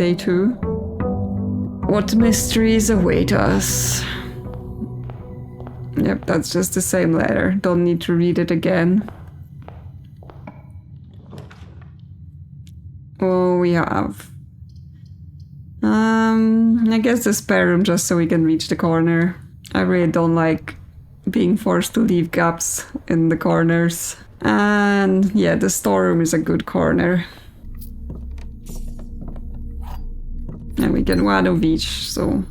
day 2. What mysteries await us? Yep, that's just the same letter. Don't need to read it again. Oh, we have... I guess the spare room just so we can reach the corner. I really don't like being forced to leave gaps in the corners. And yeah, the storeroom is a good corner. And we get one of each, so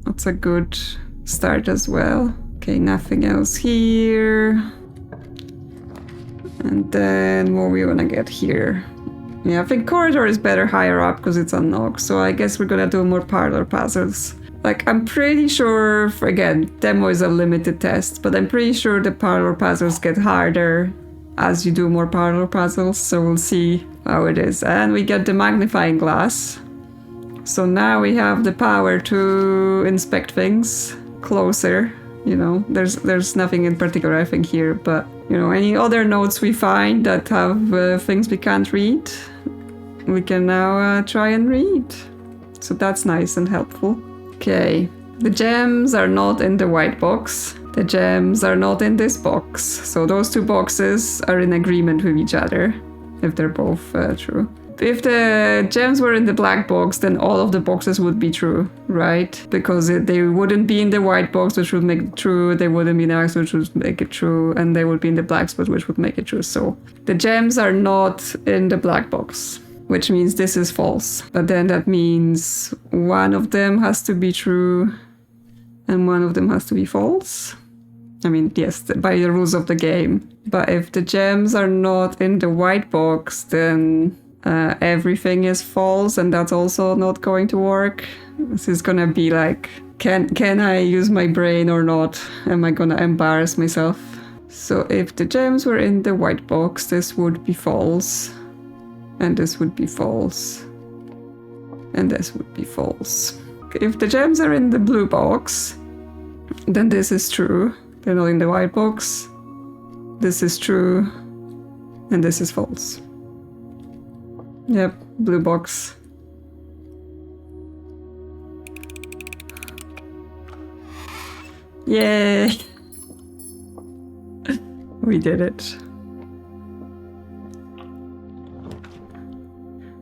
that's a good start as well. Okay, nothing else here. And then what we wanna get here? Yeah, I think corridor is better higher up because it's unlocked, so I guess we're gonna do more parlor puzzles. Like, I'm pretty sure, again, demo is a limited test, but I'm pretty sure the parlor puzzles get harder as you do more parlor puzzles, so we'll see how it is. And we get the magnifying glass. So now we have the power to inspect things closer. You know, there's nothing in particular, I think, here, but, you know, any other notes we find that have things we can't read, we can now try and read. So that's nice and helpful. Okay, the gems are not in the white box. The gems are not in this box. So those two boxes are in agreement with each other, if they're both true. If the gems were in the black box, then all of the boxes would be true, right? Because they wouldn't be in the white box, which would make it true, they wouldn't be in the X, which would make it true, and they would be in the black spot, which would make it true. So the gems are not in the black box, which means this is false. But then that means one of them has to be true and one of them has to be false. I mean, yes, by the rules of the game. But if the gems are not in the white box, then everything is false, and that's also not going to work. This is gonna be like, can I use my brain or not? Am I gonna embarrass myself? So if the gems were in the white box, this would be false. And this would be false. And this would be false. If the gems are in the blue box, then this is true. They're not in the white box. This is true. And this is false. Yep, blue box. Yay! We did it.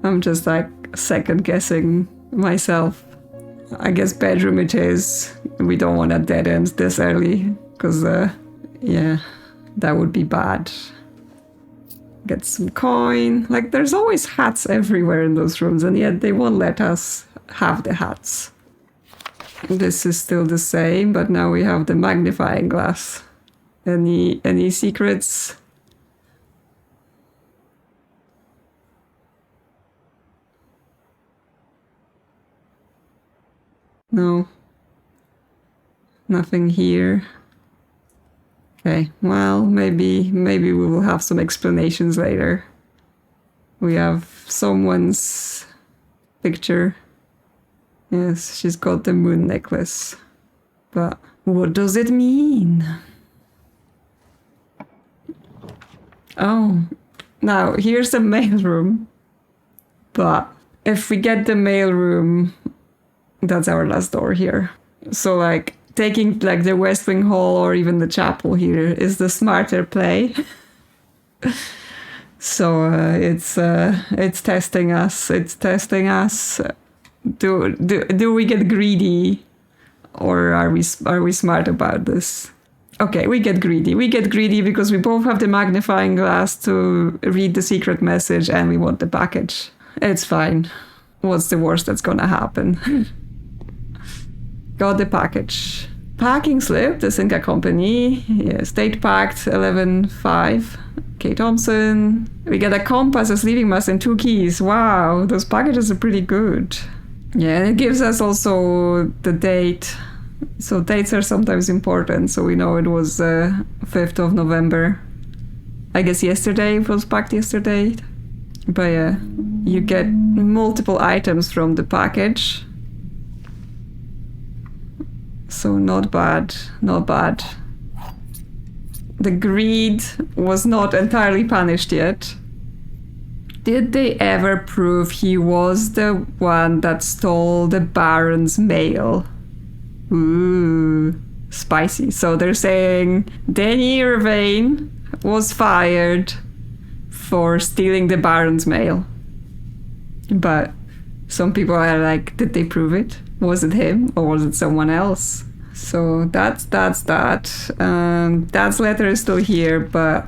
I'm just like second guessing myself. I guess bedroom it is. We don't want a dead end this early, because yeah, that would be bad. Get some coin. Like, there's always hats everywhere in those rooms, and yet they won't let us have the hats. This is still the same, but now we have the magnifying glass. Any secrets? No. Nothing here. Okay, well, maybe we will have some explanations later. We have someone's picture. Yes, she's got the moon necklace. But what does it mean? Oh, now here's the mailroom. But if we get the mailroom, that's our last door here. So like, taking like the West Wing Hall or even the chapel here is the smarter play. So it's testing us. It's testing us. Do we get greedy, or are we smart about this? Okay, we get greedy. We get greedy because we both have the magnifying glass to read the secret message, and we want the package. It's fine. What's the worst that's gonna happen? Got the package. Packing slip, the Sinca Company. Yeah, State Packed 11-5. K. Thompson. We get a compass, a sleeping mask, and 2 keys. Wow, those packages are pretty good. Yeah, and it gives us also the date. So dates are sometimes important, so we know it was 5th of November. I guess yesterday, it was packed yesterday. But yeah, you get multiple items from the package. So not bad, not bad. The greed was not entirely punished yet. Did they ever prove he was the one that stole the Baron's mail? Ooh, spicy. So they're saying Denny Irvain was fired for stealing the Baron's mail. But some people are like, did they prove it? Was it him or was it someone else? So that's that. Dad's letter is still here, but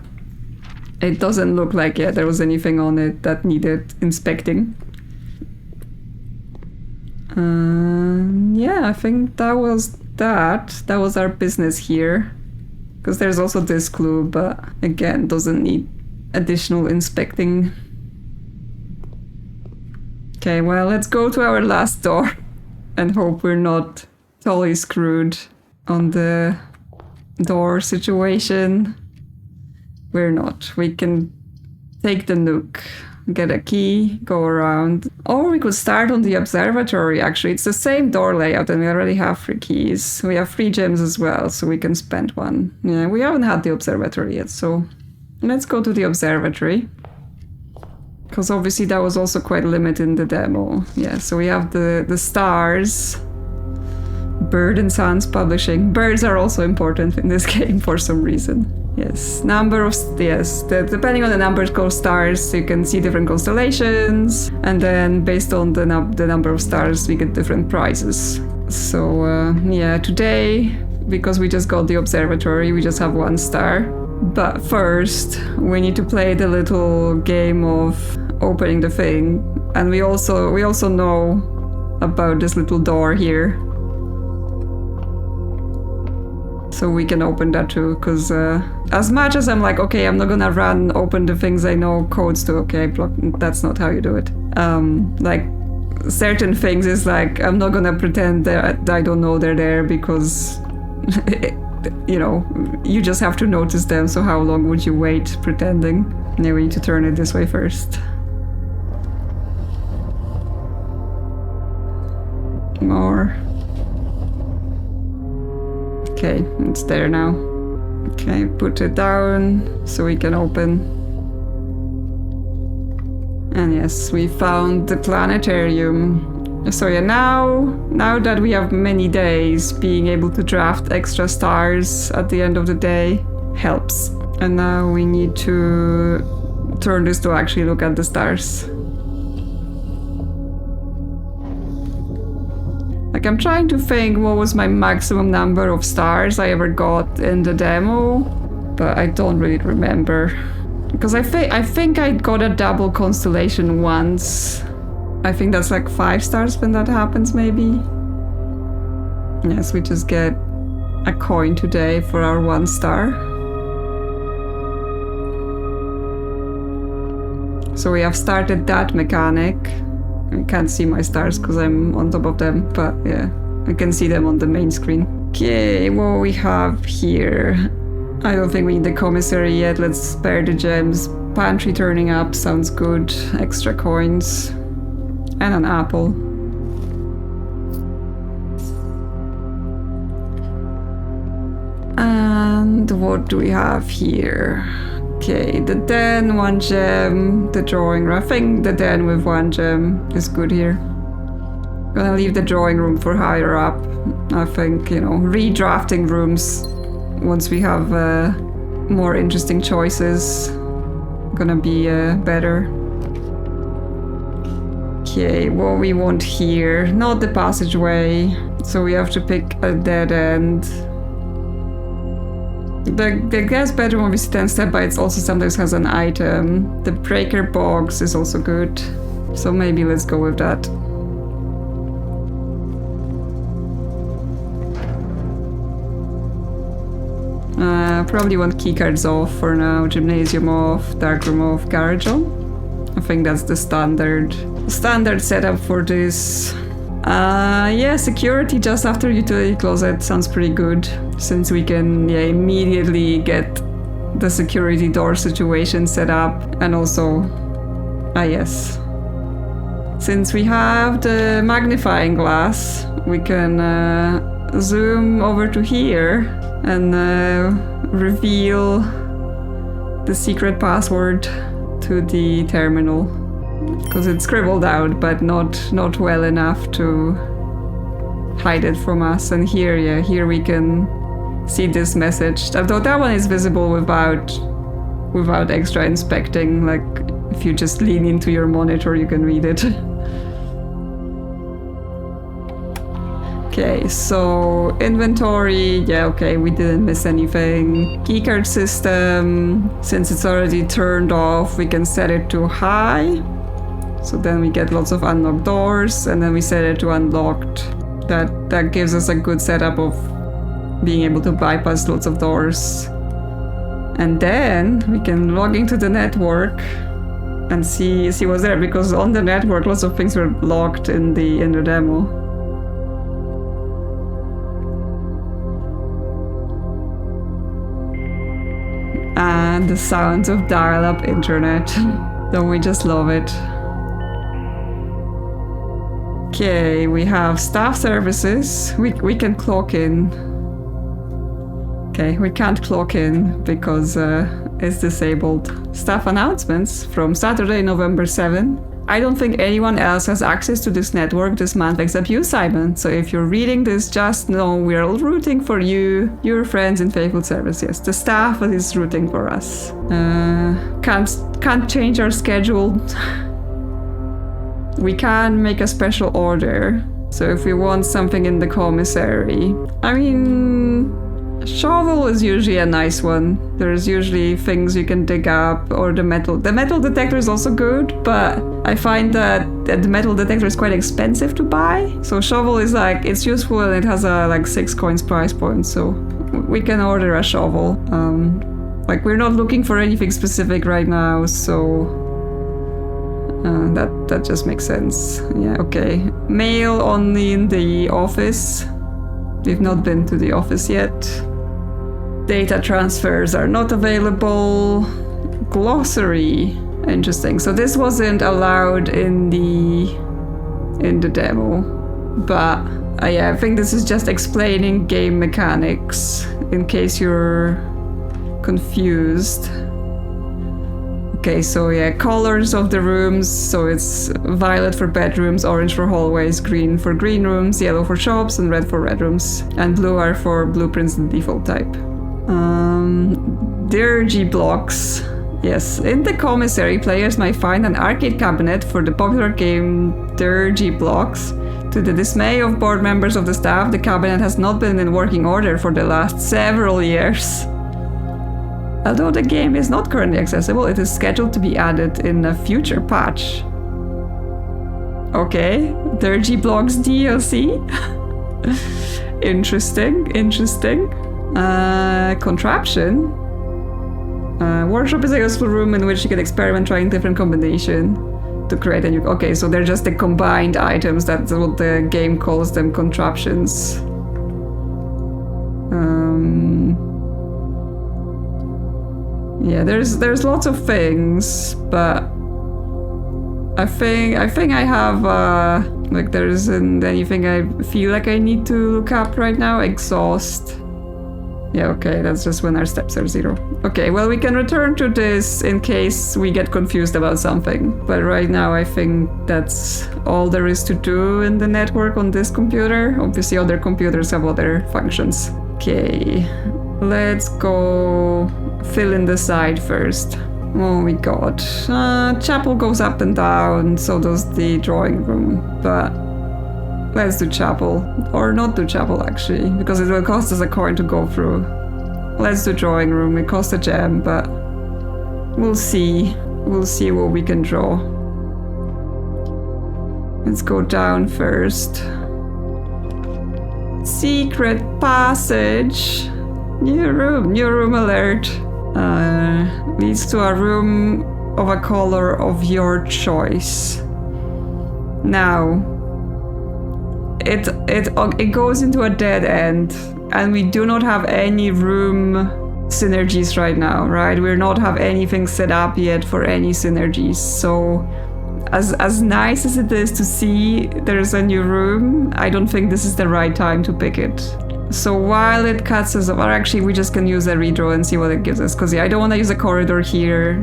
it doesn't look like there was anything on it that needed inspecting. Yeah, I think that was that. That was our business here. Because there's also this clue, but again, doesn't need additional inspecting. Okay, well, let's go to our last door and hope we're not totally screwed on the door situation. We're not. We can take the nook, get a key, go around. Or we could start on the observatory, actually. It's the same door layout and we already have 3 keys. We have 3 gems as well, so we can spend 1. Yeah, we haven't had the observatory yet, so let's go to the observatory. Because obviously that was also quite limited in the demo. Yeah, so we have the stars. Bird and Sons Publishing. Birds are also important in this game for some reason. Yes, number of, depending on the number of stars, you can see different constellations. And then based on the number of stars, we get different prizes. So yeah, today, because we just got the observatory, we just have 1 star. But first, we need to play the little game of opening the thing. And we also know about this little door here. So we can open that too, because as much as I'm like, okay, I'm not gonna open the things I know codes to, okay, that's not how you do it. Like, certain things is like, I'm not gonna pretend that I don't know they're there because, you know, you just have to notice them, so how long would you wait pretending? Now we need to turn it this way first. More. Okay, it's there now. Okay, put it down so we can open. And yes, we found the planetarium. So yeah, now that we have many days, being able to draft extra stars at the end of the day helps. And now we need to turn this to actually look at the stars. Like, I'm trying to think what was my maximum number of stars I ever got in the demo, but I don't really remember. Because I think I got a double constellation once. I think that's like 5 stars when that happens, maybe. Yes, we just get a coin today for our 1 star. So we have started that mechanic. I can't see my stars because I'm on top of them, but yeah, I can see them on the main screen. Okay, what we have here. I don't think we need the commissary yet. Let's spare the gems. Pantry turning up sounds good. Extra coins. And an apple. And what do we have here? Okay, the den, 1 gem, the drawing room. I think the den with 1 gem is good here. Gonna leave the drawing room for higher up. I think, you know, redrafting rooms once we have more interesting choices. Gonna be better. Okay, what we want here. Not the passageway, so we have to pick a dead end. The guest bedroom obviously 10 step, but it also sometimes has an item. The breaker box is also good, so maybe let's go with that. Probably want keycards off for now. Gymnasium off, darkroom off, garage on. I think that's the standard setup for this. Yeah, security just after utility closet sounds pretty good, since we can immediately get the security door situation set up. And also, yes, since we have the magnifying glass, we can zoom over to here and reveal the secret password to the terminal. because it's scribbled out, but not well enough to hide it from us. And here, yeah, here we can see this message. Although that one is visible without extra inspecting. Like if you just lean into your monitor, you can read it. Okay, so inventory, yeah, okay, we didn't miss anything. Keycard system, since it's already turned off, we can set it to high. So then we get lots of unlocked doors, and then we set it to unlocked. That gives us a good setup of being able to bypass lots of doors. And then we can log into the network and see what's there, because on the network lots of things were locked in the demo. And the sounds of dial-up internet. Don't we just love it? Okay, we have staff services. We can clock in. Okay, we can't clock in because it's disabled. Staff announcements from Saturday, November 7. I don't think anyone else has access to this network this month except you, Simon. So if you're reading this, just know we're all rooting for you, your friends in faithful service. Yes, the staff is rooting for us. Can't change our schedule. We can make a special order. So if we want something in the commissary, I mean, shovel is usually a nice one. There's usually things you can dig up, or the metal. The metal detector is also good, but I find that the metal detector is quite expensive to buy. So shovel is like, it's useful and it has a like 6 coins price point. So we can order a shovel. Like we're not looking for anything specific right now, so that just makes sense. Yeah, okay. Mail only in the office. We've not been to the office yet. Data transfers are not available. Glossary. Interesting. So this wasn't allowed in the demo. But yeah, I think this is just explaining game mechanics in case you're confused. Okay, so yeah, colors of the rooms. So it's violet for bedrooms, orange for hallways, green for green rooms, yellow for shops, and red for red rooms. And blue are for BluePrince, the default type. Dirgy blocks. Yes, in the commissary, players might find an arcade cabinet for the popular game Dirgy Blocks. To the dismay of board members of the staff, the cabinet has not been in working order for the last several years. Although the game is not currently accessible, it is scheduled to be added in a future patch. Okay, Dirgy Blocks DLC. Interesting. Contraption. Workshop is a useful room in which you can experiment trying different combination to create a new... Okay, so they're just the combined items. That's what the game calls them, contraptions. Yeah, there's lots of things, but I think I have like there isn't anything I feel like I need to look up right now. Exhaust. Yeah, okay, that's just when our steps are 0. Okay, well, we can return to this in case we get confused about something. But right now, I think that's all there is to do in the network on this computer. Obviously, other computers have other functions. Okay, let's go fill in the side first. Oh my god. Chapel goes up and down, so does the drawing room. But let's do chapel. Or not do chapel, actually, because it will cost us a coin to go through. Let's do drawing room. It costs a gem, but we'll see. We'll see what we can draw. Let's go down first. Secret passage. New room alert. Leads to a room of a color of your choice. Now, it goes into a dead end, and we do not have any room synergies right now, right? We don't have anything set up yet for any synergies. So, as nice as it is to see there's a new room, I don't think this is the right time to pick it. So while it cuts us off, or actually we just can use a redraw and see what it gives us. Because yeah, I don't want to use a corridor here,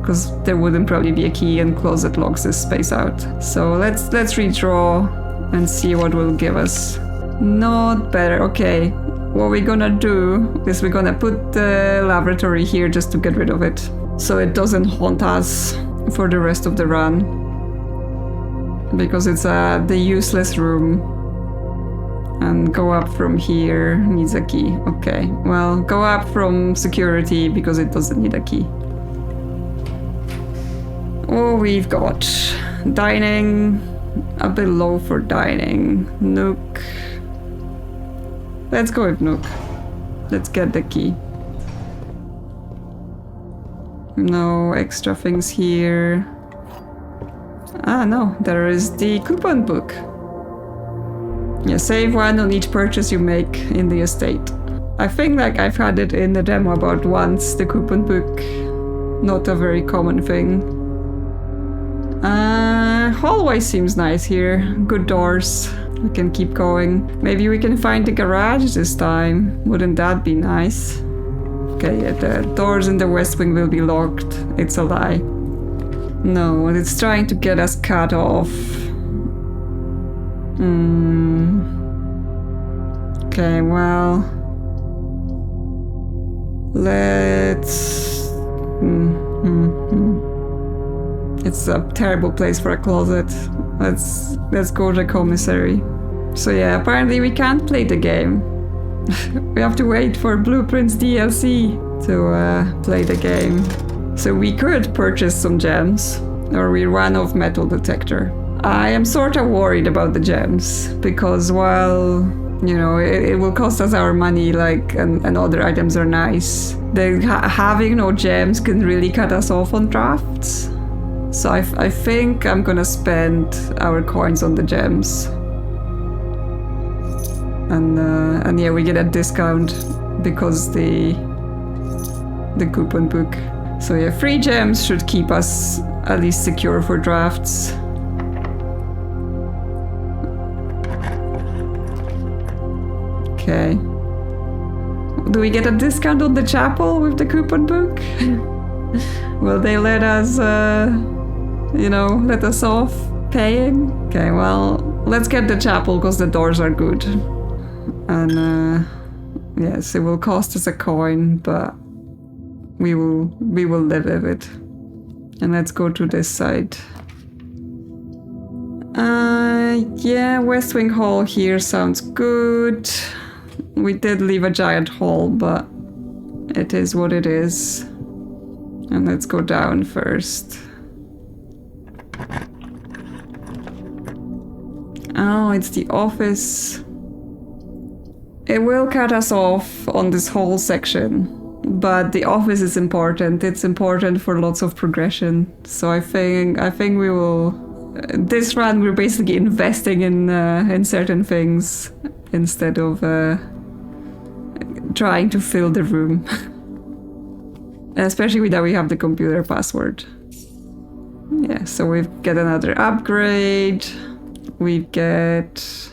because there wouldn't probably be a key, and closet locks this space out. So let's redraw and see what will give us. Not better. Okay, what we're gonna do is we're gonna put the laboratory here just to get rid of it, so it doesn't haunt us for the rest of the run, because it's the useless room. And go up from here needs a key. Okay, well, go up from security because it doesn't need a key. Oh, we've got dining, a bit low for dining. Nook. Let's go with Nook. Let's get the key. No extra things here. Ah, no, there is the coupon book. Yeah, save one on each purchase you make in the estate. I think like I've had it in the demo about once, the coupon book. Not a very common thing. Hallway seems nice here. Good doors. We can keep going. Maybe we can find the garage this time. Wouldn't that be nice? Okay, yeah, the doors in the west wing will be locked. It's a lie. No, it's trying to get us cut off. Okay, well, let's... It's a terrible place for a closet. Let's go to the commissary. So yeah, apparently we can't play the game. We have to wait for BluePrince DLC to play the game. So we could purchase some gems, or we run off metal detector. I am sort of worried about the gems, because while, you know, it will cost us our money, like, and other items are nice, having no gems can really cut us off on drafts. So I think I'm gonna spend our coins on the gems. And yeah, we get a discount because the coupon book. So yeah, 3 gems should keep us at least secure for drafts. Okay. Do we get a discount on the chapel with the coupon book? Will they let us, you know, let us off paying? Okay, well, let's get the chapel because the doors are good. And yes, it will cost us a coin, but we will live with it. And let's go to this side. Yeah, West Wing Hall here sounds good. We did leave a giant hall, but it is what it is. And let's go down first. Oh, it's the office. It will cut us off on this whole section, but the office is important. It's important for lots of progression. So I think we will. This run, we're basically investing in certain things instead of trying to fill the room. Especially with that we have the computer password. Yeah, so we get another upgrade. We get...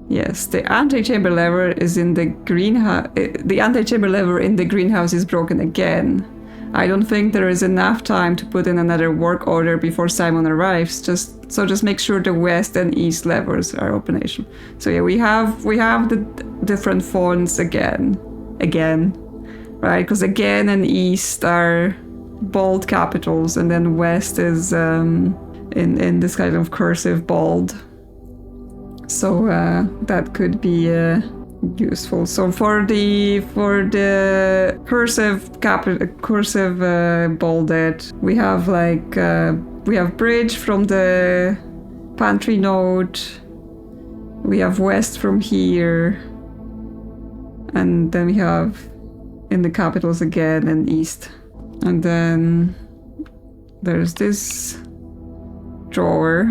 Yes, the anti-chamber lever is in the greenhouse. The anti-chamber lever in the greenhouse is broken again. I don't think there is enough time to put in another work order before Simon arrives. Just make sure the west and east levers are operational. So yeah, we have the different fonts again, right? Because again and east are bold capitals, and then west is in this kind of cursive bold. So that could be useful. So for the cursive bolded, we have like we have bridge from the pantry node. We have west from here, and then we have in the capitals again and east, and then there's this drawer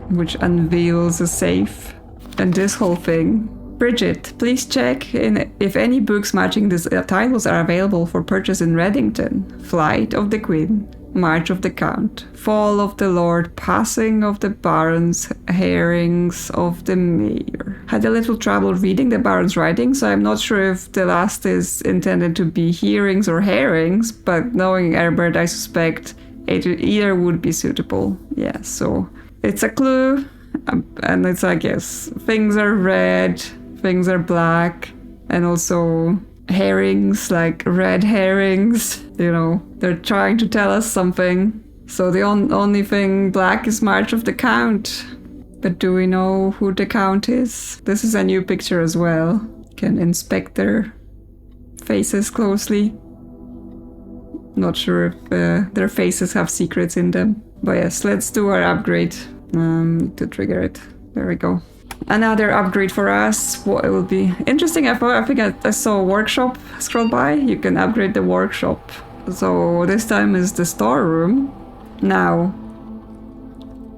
which unveils a safe. And this whole thing. Bridget, please check if any books matching these titles are available for purchase in Reddington. Flight of the Queen, March of the Count, Fall of the Lord, Passing of the Barons, Hearings of the Mayor. had a little trouble reading the Baron's writing, so I'm not sure if the last is intended to be hearings or herrings, but knowing Herbert, I suspect either would be suitable. Yeah, so it's a clue, and it's like, yes, things are red, things are black, and also herrings, like red herrings, you know, they're trying to tell us something. So the only thing black is March of the Count. But do we know who the Count is? This is a new picture as well. Can inspect their faces closely. Not sure if their faces have secrets in them. But yes, let's do our upgrade. To trigger it. There we go. Another upgrade for us. What it will be interesting. I think I saw a workshop scroll by. You can upgrade the workshop. So this time is the storeroom. Now,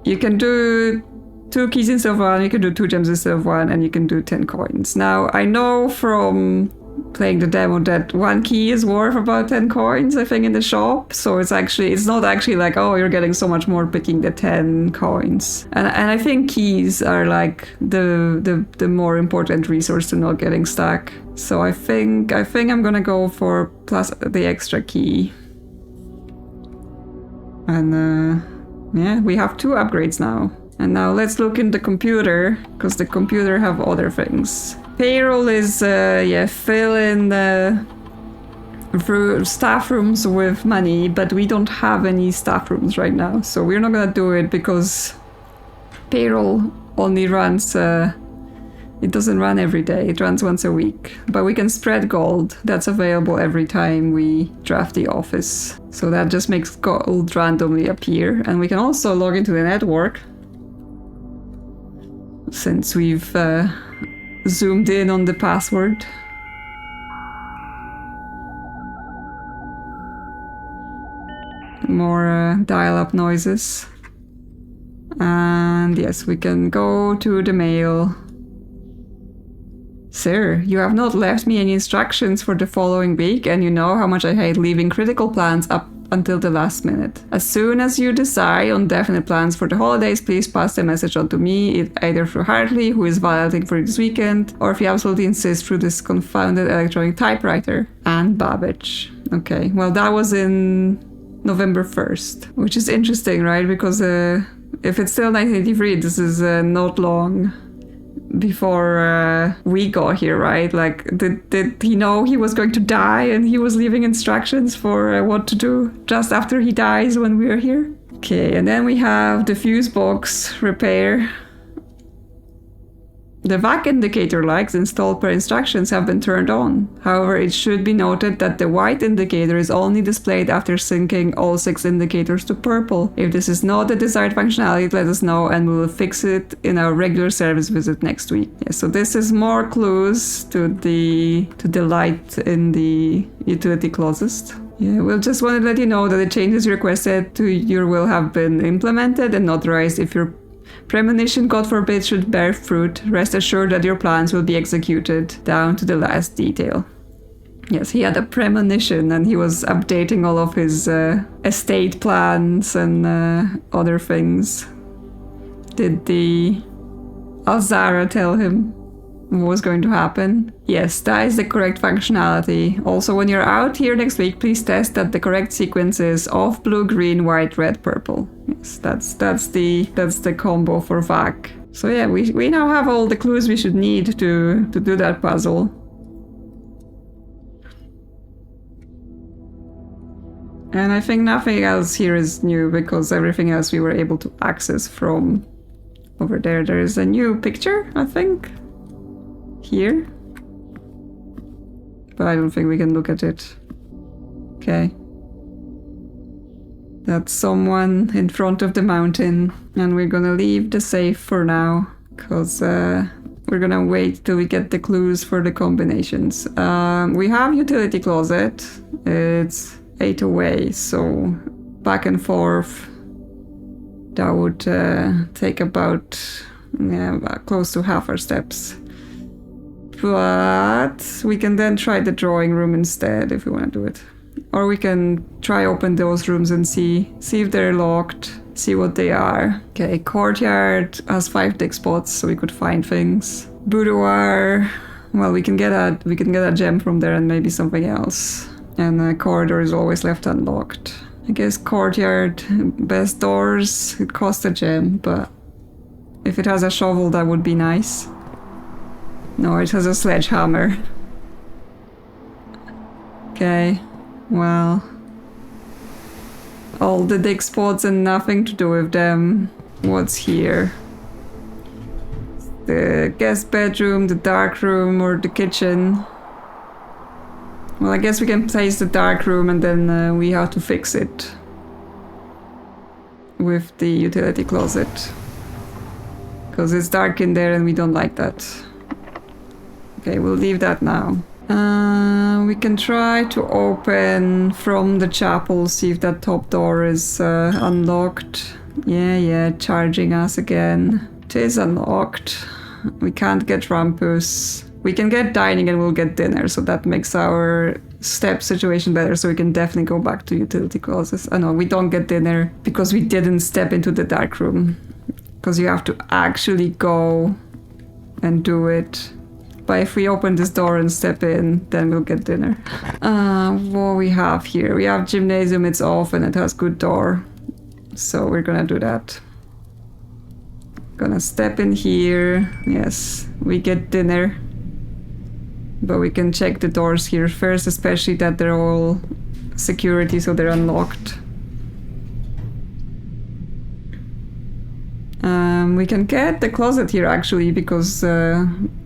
you can do 2 keys instead of 1, you can do 2 gems instead of 1, and you can do 10 coins. Now, I know from playing the demo that 1 key is worth about 10 coins, I think, in the shop. So it's not actually like, oh, you're getting so much more picking the 10 coins. And I think keys are like the more important resource to not getting stuck. So I think I'm gonna go for plus the extra key. And yeah, we have 2 upgrades now. And now let's look in the computer, because the computer have other things. Payroll is, fill in the staff rooms with money, but we don't have any staff rooms right now. So we're not gonna do it because payroll only runs, it doesn't run every day, it runs once a week. But we can spread gold, that's available every time we draft the office. So that just makes gold randomly appear. And we can also log into the network. Since we've zoomed in on the password. More dial-up noises. And yes, we can go to the mail. Sir, you have not left me any instructions for the following week, and you know how much I hate leaving critical plans up until the last minute. As soon as you decide on definite plans for the holidays, please pass the message on to me, either through Hartley, who is validating for this weekend, or if you absolutely insist, through this confounded electronic typewriter. And Babbage. Okay, well that was in November 1st, which is interesting, right? Because if it's still 1983, this is not long before we got here, right? Like, did he know he was going to die and he was leaving instructions for what to do just after he dies when we are here? Okay, and then we have the fuse box repair. The VAC indicator lights installed per instructions have been turned on. However, it should be noted that the white indicator is only displayed after syncing all 6 indicators to purple. If this is not the desired functionality, let us know and we will fix it in our regular service visit next week. Yeah, so this is more clues to the light in the utility closet. Yeah, we'll just want to let you know that the changes requested to your will have been implemented and authorized. If your premonition, God forbid, should bear fruit, rest assured that your plans will be executed down to the last detail. Yes, he had a premonition and he was updating all of his estate plans and other things. Did the Alzara tell him what was going to happen? Yes, that is the correct functionality. Also, when you're out here next week, please test that the correct sequence is off, blue, green, white, red, purple. Yes, that's the combo for VAC. So yeah, we now have all the clues we should need to do that puzzle. And I think nothing else here is new because everything else we were able to access from over there. There is a new picture, I think, here. But I don't think we can look at it. Okay. That's someone in front of the mountain. And we're gonna leave the safe for now, because we're gonna wait till we get the clues for the combinations. We have utility closet. It's 8 away, so back and forth. That would take about close to half our steps. But we can then try the drawing room instead if we want to do it. Or we can try open those rooms and see if they're locked, see what they are. Okay, courtyard has 5 dig spots, so we could find things. Boudoir. Well, we can get a gem from there and maybe something else. And the corridor is always left unlocked. I guess courtyard, best doors, it costs a gem, but if it has a shovel that would be nice. No, it has a sledgehammer. Okay, well. All the dig spots and nothing to do with them. What's here? The guest bedroom, the dark room, or the kitchen. Well, I guess we can place the dark room and then we have to fix it with the utility closet. Because it's dark in there and we don't like that. Okay, we'll leave that now. We can try to open from the chapel, see if that top door is unlocked. Yeah, charging us again. It is unlocked. We can't get Rumpus. We can get dining and we'll get dinner, so that makes our step situation better, so we can definitely go back to utility closets. Oh no, we don't get dinner because we didn't step into the dark room. Because you have to actually go and do it. But if we open this door and step in, then we'll get dinner. What we have here? We have gymnasium, it's off and it has good door. So we're gonna do that. Gonna step in here. Yes, we get dinner. But we can check the doors here first, especially that they're all security, so they're unlocked. We can get the closet here actually, because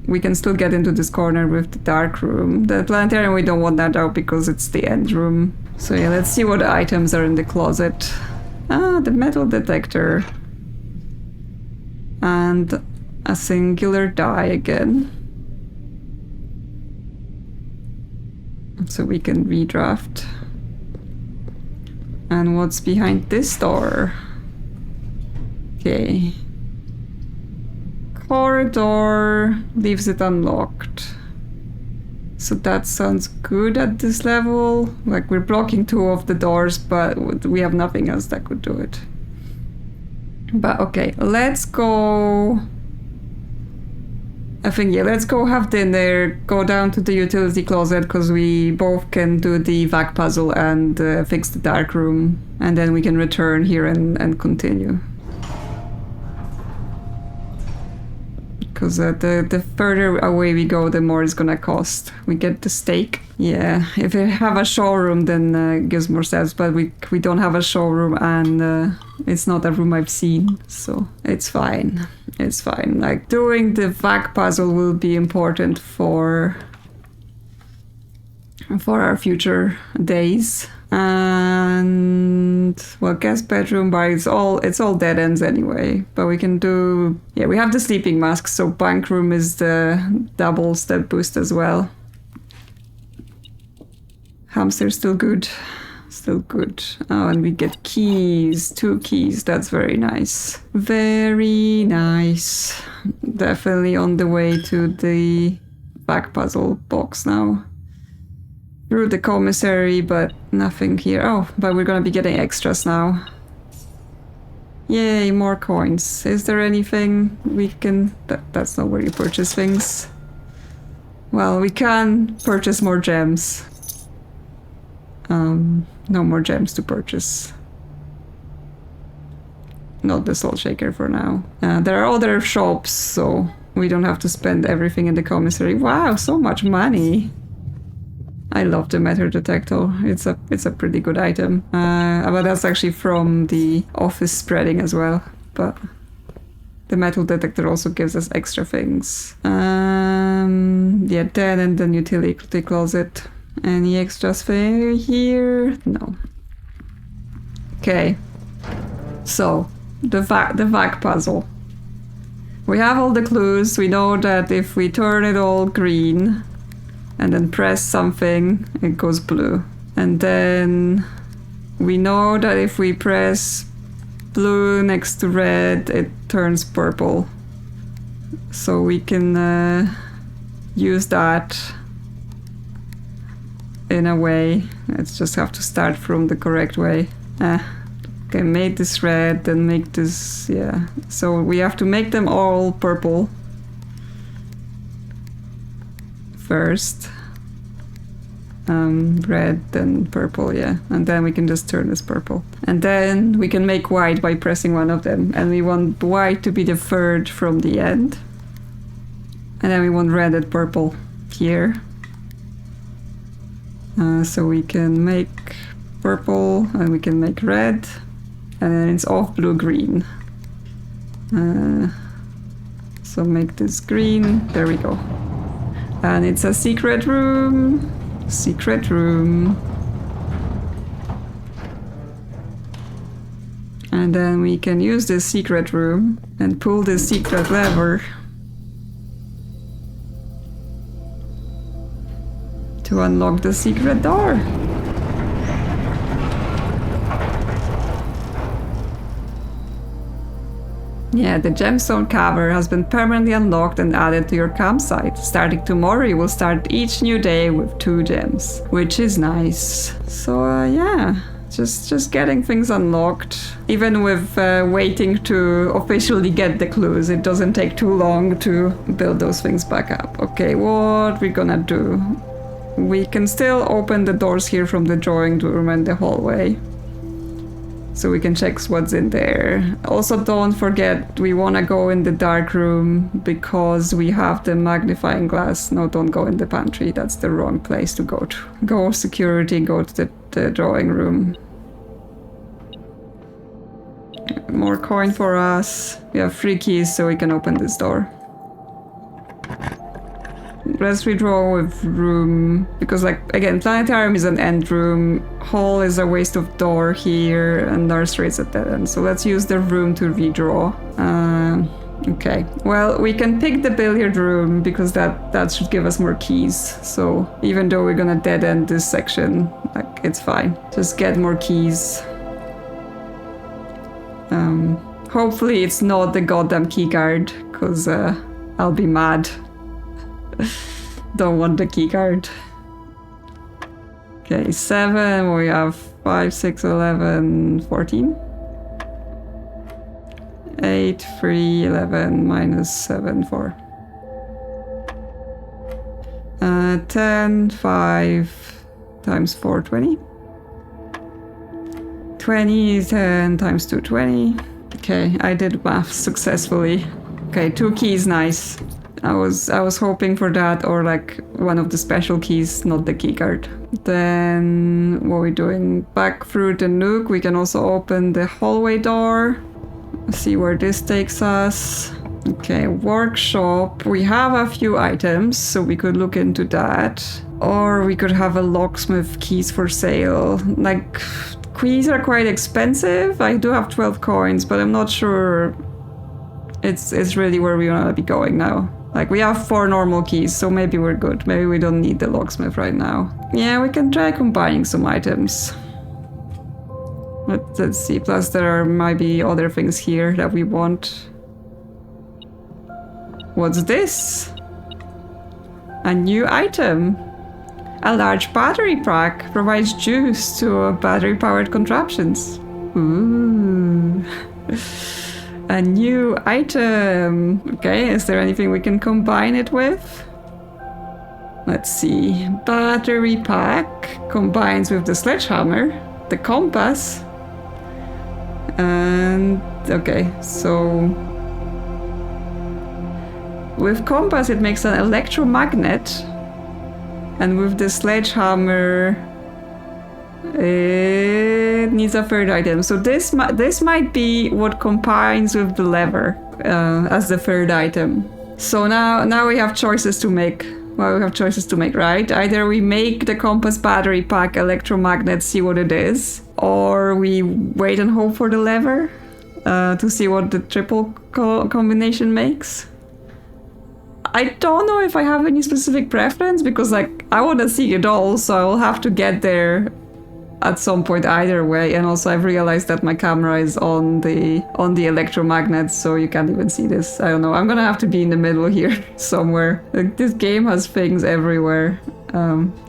we can still get into this corner with the dark room. The planetarium, we don't want that out because it's the end room. So yeah, let's see what items are in the closet. Ah, the metal detector. And a singular die again. So we can redraft. And what's behind this door? Okay. Corridor leaves it unlocked. So that sounds good at this level. Like we're blocking two of the doors, but we have nothing else that could do it. But okay, let's go. I think, yeah, let's go have dinner, go down to the utility closet, because we both can do the VAC puzzle and fix the dark room. And then we can return here and continue. Because the further away we go, the more it's gonna cost. We get the steak. Yeah, if we have a showroom, then it gives more steps, but we don't have a showroom, and it's not a room I've seen, so it's fine. It's fine. Like, doing the VAC puzzle will be important for our future days. And well, guest bedroom, but it's all dead ends anyway. But we can do, yeah, we have the sleeping mask, so bank room is the double step boost as well. Hamster's still good. Still good. Oh, and we get keys. 2 keys. That's very nice. Very nice. Definitely on the way to the back puzzle box now. Through the commissary, but nothing here. Oh, but we're gonna be getting extras now. Yay, more coins. Is there anything we can... That's not where you purchase things. Well, we can purchase more gems. No more gems to purchase. Not the salt shaker for now. There are other shops, so we don't have to spend everything in the commissary. Wow, so much money! I love the metal detector. It's a pretty good item. But that's actually from the office spreading as well. But the metal detector also gives us extra things. Yeah, 10 and then utility closet. Any extras for here? No. Okay. So, the VAC puzzle. We have all the clues. We know that if we turn it all green and then press something, it goes blue. And then we know that if we press blue next to red, it turns purple. So we can use that in a way. Let's just have to start from the correct way. Okay, make this red, then make this, yeah. So we have to make them all purple. first. Red and purple, yeah. And then we can just turn this purple. And then we can make white by pressing one of them. And we want white to be the third from the end. And then we want red and purple here. So we can make purple and we can make red. And then it's off blue green. So make this green. There we go. And it's a secret room. Secret room. And then we can use this secret room and pull this secret lever to unlock the secret door. Yeah, the gemstone cavern has been permanently unlocked and added to your campsite. Starting tomorrow, you will start each new day with 2 gems, which is nice. So yeah, just getting things unlocked. Even with waiting to officially get the clues, it doesn't take too long to build those things back up. Okay, what we're gonna do? We can still open the doors here from the drawing room and the hallway. So we can check what's in there. Also, don't forget, we want to go in the dark room because we have the magnifying glass. No, don't go in the pantry. That's the wrong place to go to. Go security, go to the drawing room. More coin for us. We have 3 keys so we can open this door. Let's redraw with room, because like, again, planetarium is an end room, hall is a waste of door here, and nursery is at that end. So let's use the room to redraw. Okay, well, we can pick the billiard room because that should give us more keys. So even though we're gonna dead end this section, like, it's fine. Just get more keys. Hopefully it's not the goddamn key card, because I'll be mad. Don't want the key card. Okay, 7, we have 5, 6, 11, 14. 8, 3, 11, minus 7, 4. 10, 5 times 4, 20. 20, 10 times 2, 20. Okay, I did math successfully. Okay, 2 keys, nice. I was hoping for that, or like one of the special keys, not the key card. Then what are we doing? Back through the nook, we can also open the hallway door. See where this takes us. Okay, workshop. We have a few items, so we could look into that. Or we could have a locksmith keys for sale. Like, keys are quite expensive. I do have 12 coins, but I'm not sure it's really where we want to be going now. Like, we have 4 normal keys, so maybe we're good. Maybe we don't need the locksmith right now. Yeah, we can try combining some items. Let's see. Plus, there might be other things here that we want. What's this? A new item. A large battery pack provides juice to battery-powered contraptions. Ooh. A new item. Okay, is there anything we can combine it with? Let's see. Battery pack combines with the sledgehammer, the compass, and okay, so with compass it makes an electromagnet, and with the sledgehammer it needs a 3rd item. So this might be what combines with the lever as the 3rd item. So now we have choices to make. Well, we have choices to make, right? Either we make the compass battery pack electromagnet, see what it is, or we wait and hope for the lever to see what the triple combination makes. I don't know if I have any specific preference, because like I want to see it all, so I will have to get there at some point either way. And also I've realized that my camera is on the electromagnet, so you can't even see this. I don't know, I'm gonna have to be in the middle here somewhere. Like, this game has things everywhere.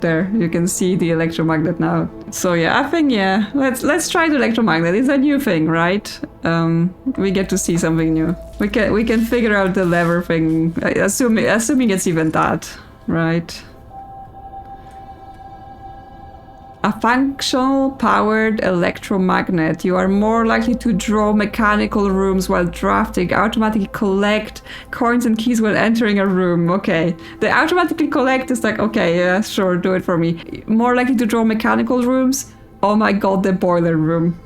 There, you can see the electromagnet now. So yeah, I think, yeah, let's try the electromagnet. It's a new thing, right? We get to see something new. We can figure out the lever thing, assuming it's even that, right? A functional powered electromagnet. You are more likely to draw mechanical rooms while drafting. Automatically collect coins and keys when entering a room. Okay. The automatically collect is like, okay, yeah, sure, do it for me. More likely to draw mechanical rooms. Oh my god, the boiler room.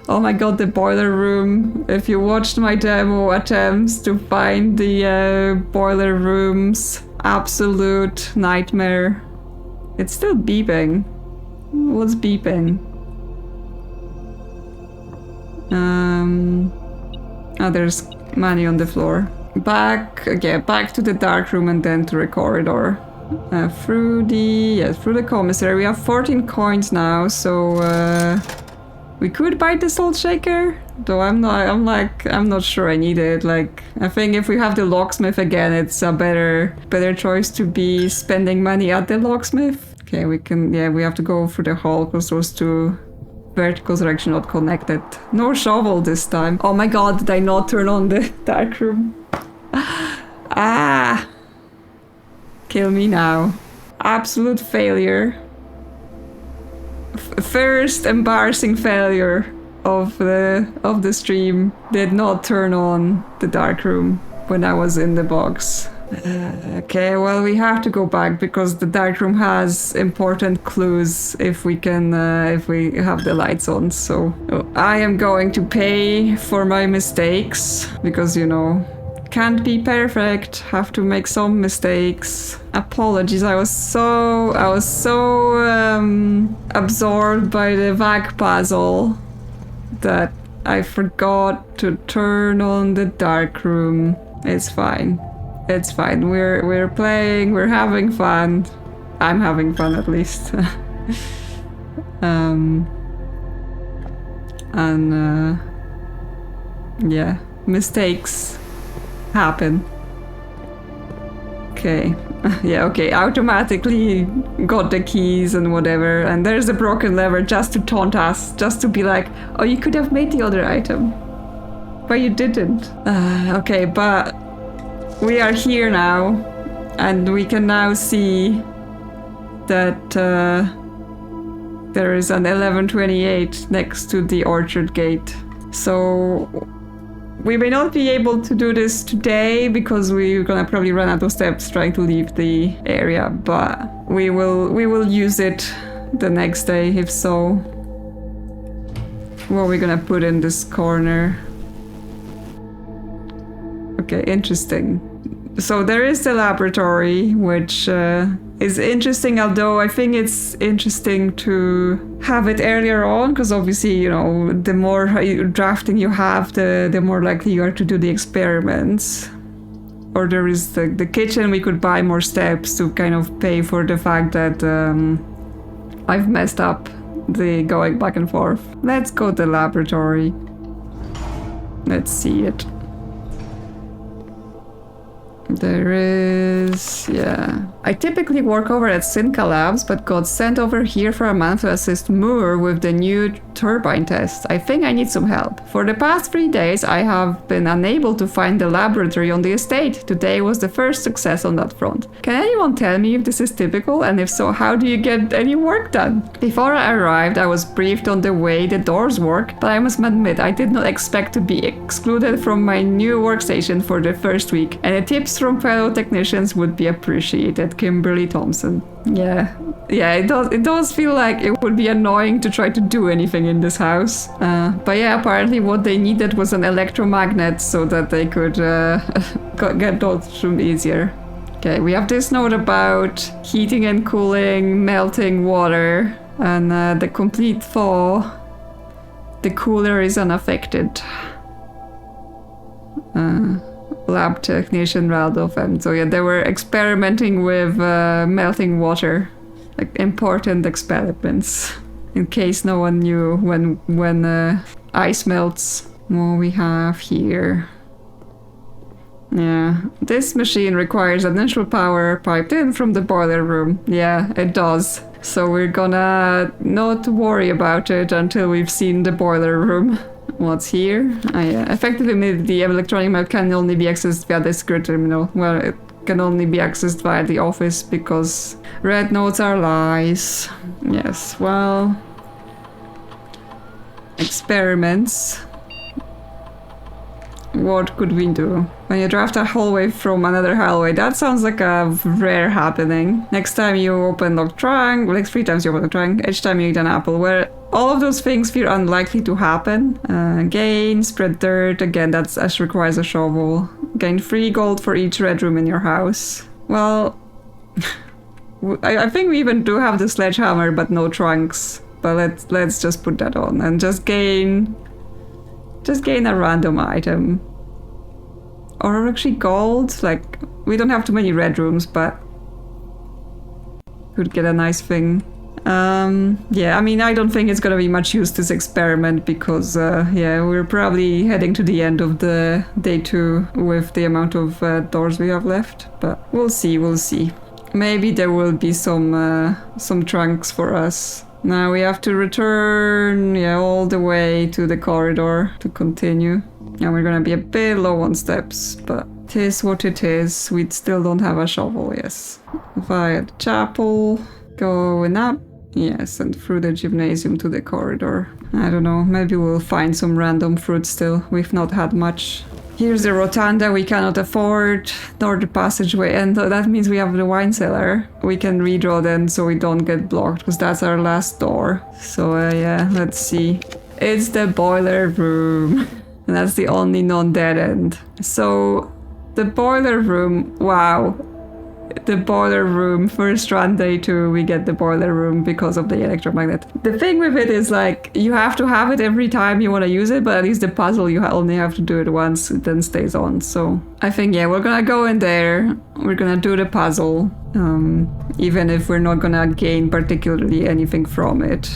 Oh my god, the boiler room. If you watched my demo attempts to find the boiler rooms, absolute nightmare. It's still beeping. What's beeping? Oh, there's money on the floor. Back to the dark room and then to the corridor. Through the commissary. We have 14 coins now, so we could buy the salt shaker. Though I'm not sure I need it. Like, I think if we have the locksmith again, it's a better choice to be spending money at the locksmith. Okay, we have to go through the hall because those two verticals are actually not connected. No shovel this time. Oh my god, did I not turn on the dark room? Ah! Kill me now. Absolute failure. First embarrassing failure of the stream. Did not turn on the dark room when I was in the box. Okay, well, we have to go back because the dark room has important clues if we have the lights on. So I am going to pay for my mistakes because, you know, can't be perfect, have to make some mistakes. Apologies, I was so absorbed by the VAC puzzle that I forgot to turn on the dark room. It's fine. It's fine. We're playing, we're having fun. I'm having fun at least. Yeah, mistakes happen. Okay. Yeah, okay, automatically got the keys and whatever, and there's a broken lever just to taunt us, just to be like, oh, you could have made the other item, but you didn't. Okay, but we are here now, and we can now see that there is an 1128 next to the orchard gate. So we may not be able to do this today because we're gonna probably run out of steps trying to leave the area, but we will use it the next day if so. What are we gonna put in this corner? Okay, interesting. So there is the laboratory, which is interesting, although I think it's interesting to have it earlier on, because obviously, you know, the more drafting you have, the more likely you are to do the experiments. Or there is the kitchen, we could buy more steps to kind of pay for the fact that I've messed up the going back and forth. Let's go to the laboratory. Let's see it. There is, yeah. I typically work over at Synca Labs, but got sent over here for a month to assist Moore with the new turbine test. I think I need some help. For the past 3 days, I have been unable to find the laboratory on the estate. Today was the first success on that front. Can anyone tell me if this is typical, and if so, how do you get any work done? Before I arrived, I was briefed on the way the doors work, but I must admit I did not expect to be excluded from my new workstation for the first week, and the tips from fellow technicians would be appreciated. Kimberly Thompson. Yeah, it does feel like it would be annoying to try to do anything in this house. But yeah, apparently what they needed was an electromagnet so that they could get those room easier. Okay, we have this note about heating and cooling, melting water, and the complete thaw. The cooler is unaffected. Lab technician Raldolph. So yeah, they were experimenting with melting water, like important experiments, in case no one knew when ice melts. What we have here? Yeah, this machine requires initial power piped in from the boiler room. Yeah, it does. So we're gonna not worry about it until we've seen the boiler room. What's here? Yeah. Effectively, the electronic map can only be accessed via the secret terminal. Well, can only be accessed via the office because red notes are lies. Yes, well... Experiments. What could we do? When you draft a hallway from another hallway, that sounds like a rare happening. Next time you open locked trunk, like 3 times you open the trunk, each time you eat an apple, where all of those things feel unlikely to happen. Gain, spread dirt, again that requires a shovel. Gain 3 gold for each red room in your house. Well, I think we even do have the sledgehammer, but no trunks. But let's just put that on and just gain a random item. Or actually gold, like, we don't have too many red rooms, but could get a nice thing. Yeah, I mean, I don't think it's gonna be much use this experiment because, yeah, we're probably heading to the end of the day 2 with the amount of doors we have left, but we'll see, we'll see. Maybe there will be some trunks for us. Now we have to return, yeah, all the way to the corridor to continue. And we're gonna be a bit low on steps, but it is what it is. We still don't have a shovel, yes. Via the chapel, going up, yes, and through the gymnasium to the corridor. I don't know, maybe we'll find some random fruit still. We've not had much. Here's the rotunda we cannot afford, nor the passageway, and that means we have the wine cellar. We can redraw then so we don't get blocked, because that's our last door. So yeah, let's see. It's the boiler room. And that's the only non-dead end. So, the boiler room, wow. The boiler room, first run day 2, we get the boiler room because of the electromagnet. The thing with it is like, you have to have it every time you want to use it, but at least the puzzle you only have to do it once, it then stays on. So I think, yeah, we're gonna go in there, we're gonna do the puzzle, even if we're not gonna gain particularly anything from it.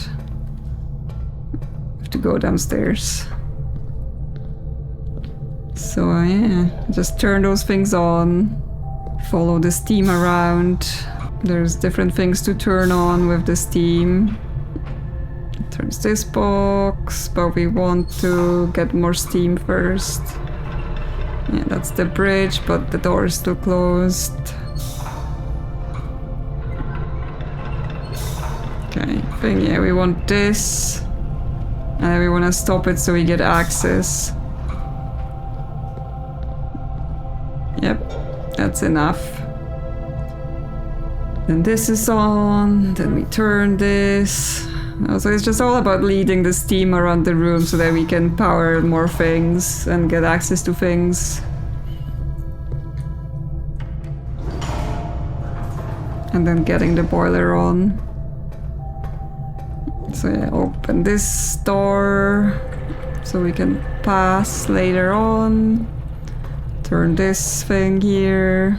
We have to go downstairs. So yeah, just turn those things on. Follow the steam around. There's different things to turn on with the steam. It turns this box, but we want to get more steam first. Yeah, that's the bridge, but the door is still closed. Okay, I think, yeah, we want this. And then we want to stop it so we get access. Yep, that's enough. Then this is on, then we turn this. So it's just all about leading the steam around the room so that we can power more things and get access to things. And then getting the boiler on. So yeah, open this door so we can pass later on. Turn this thing here.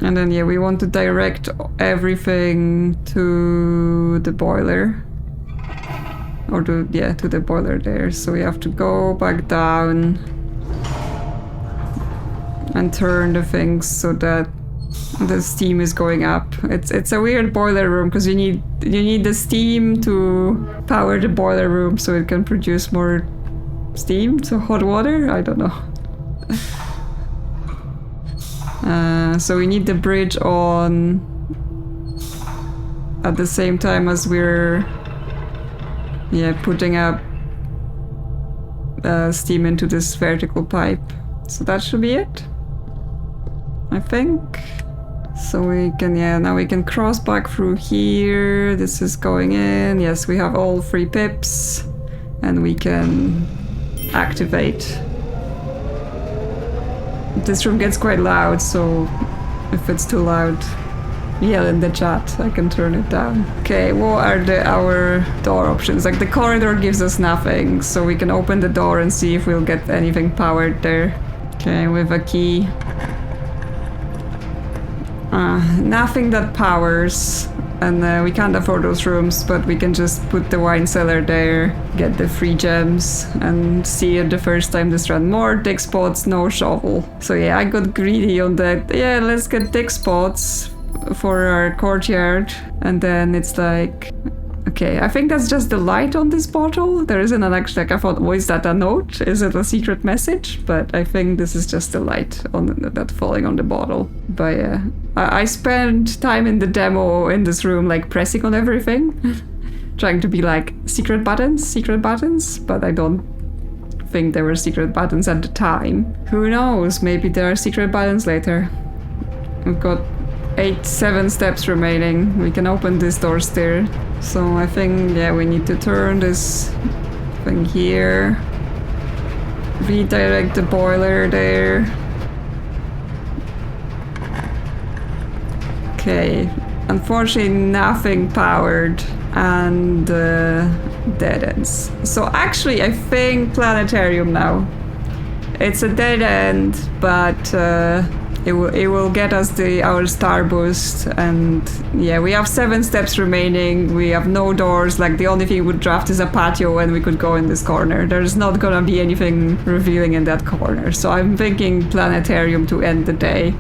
And then yeah, we want to direct everything to the boiler. Or to the boiler there. So we have to go back down and turn the things so that the steam is going up. It's a weird boiler room because you need the steam to power the boiler room so it can produce more steam, so hot water? I don't know. So we need the bridge on at the same time as we're putting up steam into this vertical pipe. So that should be it, I think. So we can, now we can cross back through here. This is going in. Yes, we have all 3 pips. And we can activate. This room gets quite loud, so if it's too loud, yell in the chat. I can turn it down. Okay, what are our door options? Like the corridor gives us nothing, so we can open the door and see if we'll get anything powered there. Okay, with a key. Nothing that powers, and we can't afford those rooms, but we can just put the wine cellar there, get the 3 gems, and see it the first time this run. More dig spots, no shovel. So yeah, I got greedy on that. Yeah, let's get dig spots for our courtyard, and then it's like Okay, I think that's just the light on this bottle. There isn't an actual, like I thought, oh, is that a note? Is it a secret message? But I think this is just the light on that falling on the bottle. But yeah, I spent time in the demo in this room like pressing on everything. Trying to be like secret buttons, but I don't think there were secret buttons at the time. Who knows, maybe there are secret buttons later. We've got 7 steps remaining. We can open this door still. So I think, yeah, we need to turn this thing here. Redirect the boiler there. Okay. Unfortunately, nothing powered and dead ends. So actually, I think planetarium now. It's a dead end, but it will get us our star boost, and yeah, we have 7 steps remaining. We have no doors. Like the only thing we would draft is a patio, and we could go in this corner. There's not gonna be anything revealing in that corner. So I'm thinking planetarium to end the day.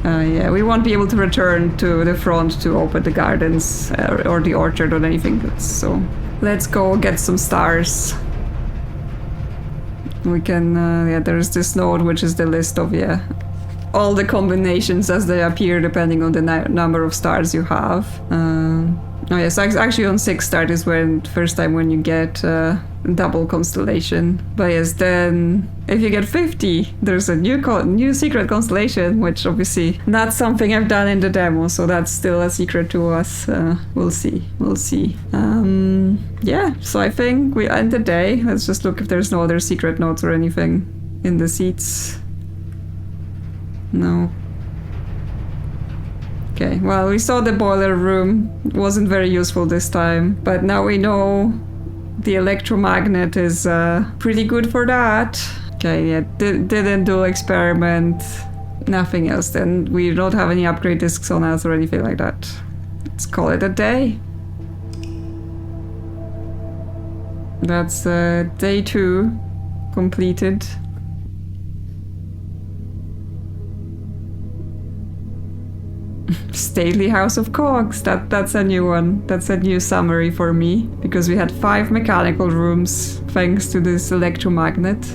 Yeah, we won't be able to return to the front to open the gardens or the orchard or anything. So let's go get some stars. We can, yeah, there's this node which is the list of, yeah, all the combinations as they appear depending on the number of stars you have. Oh yes, actually on 6 star is when first time when you get double constellation. But yes, then if you get 50, there's a new secret constellation, which obviously not something I've done in the demo, so that's still a secret to us. We'll see. Yeah, so I think we end the day. Let's just look if there's no other secret notes or anything in the seats. No. Okay, well, we saw the boiler room. It wasn't very useful this time, but now we know the electromagnet is pretty good for that. Okay, yeah, didn't do experiment. Nothing else. Then we don't have any upgrade discs on us or anything like that. Let's call it a day. That's day 2 completed. Stately House of Cogs, that's a new one. That's a new summary for me, because we had 5 mechanical rooms thanks to this electromagnet.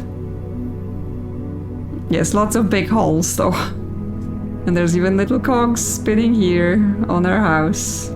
Yes, lots of big holes though. And there's even little cogs spinning here on our house.